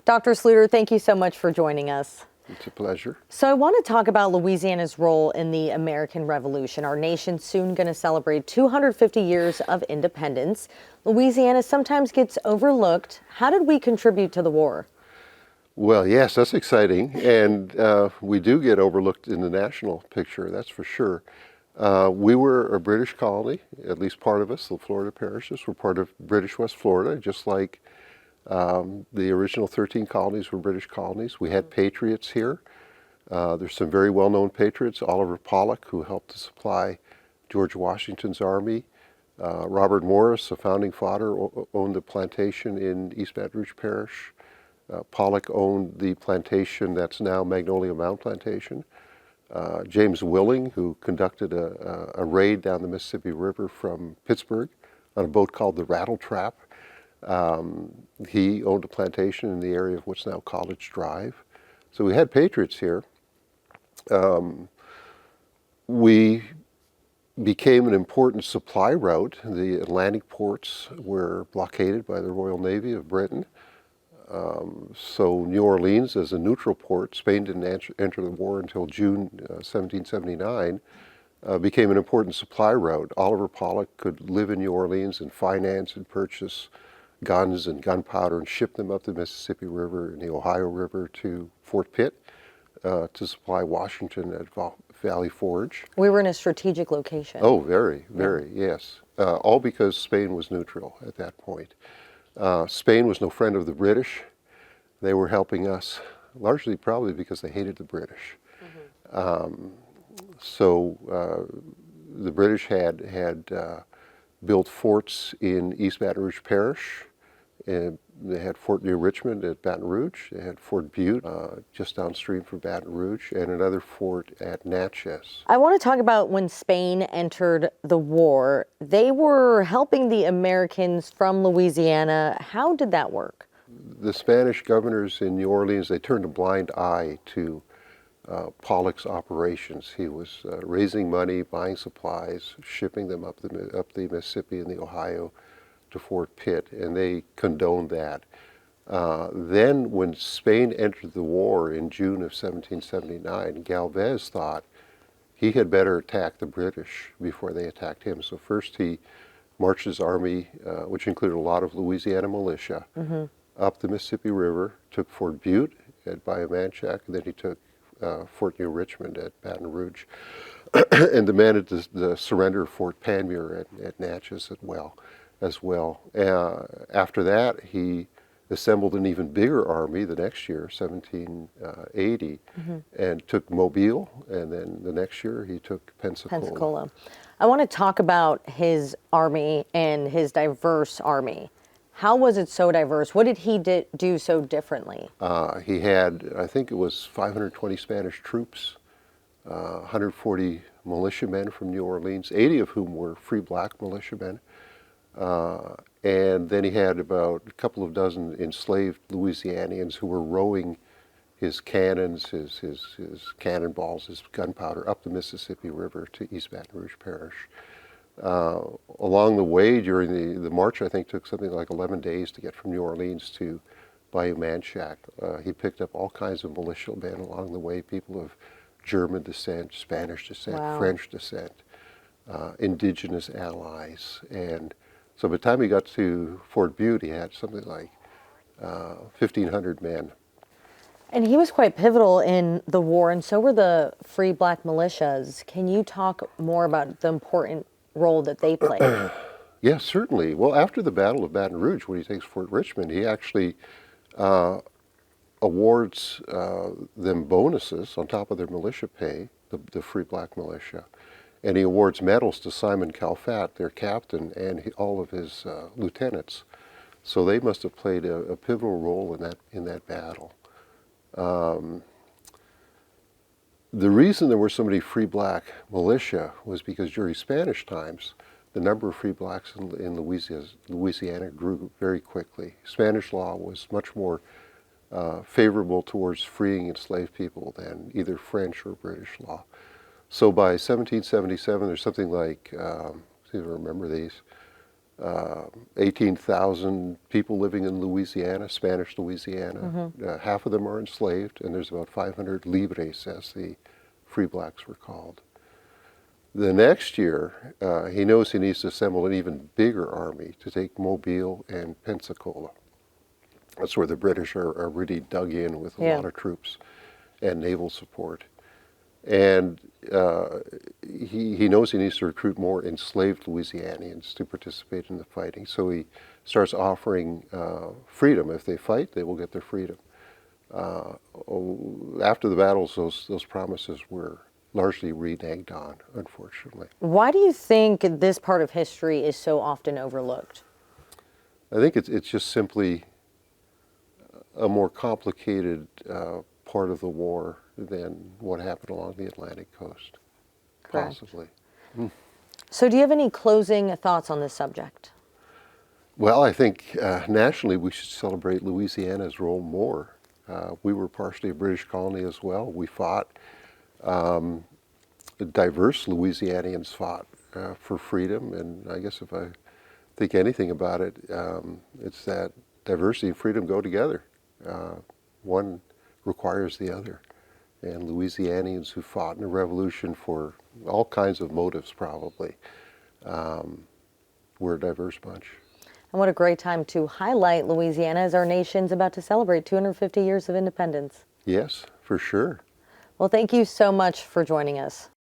Dr. Sluyter, thank you so much for joining us. It's a pleasure. So I want to talk about Louisiana's role in the American Revolution. Our nation's soon going to celebrate 250 years of independence. Louisiana sometimes gets overlooked. How did we contribute to the war? Well, yes, that's exciting, and we do get overlooked in the national picture, that's for sure. We were a British colony, at least part of us, the Florida parishes were part of British West Florida, just like the original 13 colonies were British colonies. We had patriots here. There's some very well-known patriots, Oliver Pollock, who helped to supply George Washington's army. Robert Morris, a founding father, owned a plantation in East Baton Rouge Parish. Pollock owned the plantation that's now Magnolia Mound Plantation. James Willing, who conducted a raid down the Mississippi River from Pittsburgh on a boat called the Rattle Trap. He owned a plantation in the area of what's now College Drive. So we had patriots here. We became an important supply route. The Atlantic ports were blockaded by the Royal Navy of Britain. So New Orleans, as a neutral port, Spain didn't enter the war until June 1779, became an important supply route. Oliver Pollock could live in New Orleans and finance and purchase guns and gunpowder and ship them up the Mississippi River and the Ohio River to Fort Pitt to supply Washington at Valley Forge. We were in a strategic location. Oh, very, yes. All because Spain was neutral at that point. Spain was no friend of the British. They were helping us largely probably because they hated the British. So the British had built forts in East Baton Rouge Parish. And they had Fort New Richmond at Baton Rouge. They had Fort Butte just downstream from Baton Rouge, and another fort at Natchez. I want to talk about when Spain entered the war. They were helping the Americans from Louisiana. How did that work? The Spanish governors in New Orleans, they turned a blind eye to Pollock's operations. He was raising money, buying supplies, shipping them up the Mississippi and the Ohio to Fort Pitt, and they condoned that. Then when Spain entered the war in June of 1779, Gálvez thought he had better attack the British before they attacked him. So first he marched his army, which included a lot of Louisiana militia, up the Mississippi River, took Fort Butte at Bayamanchak, and then he took Fort New Richmond at Baton Rouge, and demanded the surrender of Fort Panmure at Natchez as well. After that, he assembled an even bigger army the next year, 1780, and took Mobile, and then the next year he took Pensacola. I want to talk about his army and his diverse army. How was it so diverse? What did he do so differently? He had, I think it was 520 Spanish troops, 140 militiamen from New Orleans, 80 of whom were free black militiamen. And then he had about a couple of dozen enslaved Louisianians who were rowing his cannons, his cannonballs, his gunpowder up the Mississippi River to East Baton Rouge Parish. Along the way, during the march, I think took something like 11 days to get from New Orleans to Bayamanchak. He picked up all kinds of militia men along the way, people of German descent, Spanish descent, French descent, indigenous allies, and so by the time he got to Fort Butte, he had something like 1,500 men. And he was quite pivotal in the war, and so were the Free Black Militias. Can you talk more about the important role that they played? Yes, certainly. Well, after the Battle of Baton Rouge, when he takes Fort Richmond, he actually awards them bonuses on top of their militia pay, the Free Black Militia. And he awards medals to Simon Calfat, their captain, and all of his lieutenants. So they must have played a pivotal role in that battle. The reason there were so many free black militia was because during Spanish times, the number of free blacks in Louisiana grew very quickly. Spanish law was much more favorable towards freeing enslaved people than either French or British law. So by 1777, there's something like, see if I remember these, 18,000 people living in Louisiana, Spanish Louisiana. Half of them are enslaved, and there's about 500 libres, as the free blacks were called. The next year, he knows he needs to assemble an even bigger army to take Mobile and Pensacola. That's where the British are really dug in with a lot of troops and naval support. And he knows he needs to recruit more enslaved Louisianians to participate in the fighting. So he starts offering freedom. If they fight, they will get their freedom. After the battles, those promises were largely reneged on, unfortunately. Why do you think this part of history is so often overlooked? I think it's just simply a more complicated part of the war than what happened along the Atlantic coast, possibly. So do you have any closing thoughts on this subject? Well, I think nationally we should celebrate Louisiana's role more. We were partially a British colony as well. We fought. Diverse Louisianians fought for freedom, and I guess if I think anything about it, it's that diversity and freedom go together. One requires the other. And Louisianians who fought in the revolution for all kinds of motives probably were a diverse bunch. And what a great time to highlight Louisiana as our nation's about to celebrate 250 years of independence. Yes, for sure. Well, thank you so much for joining us.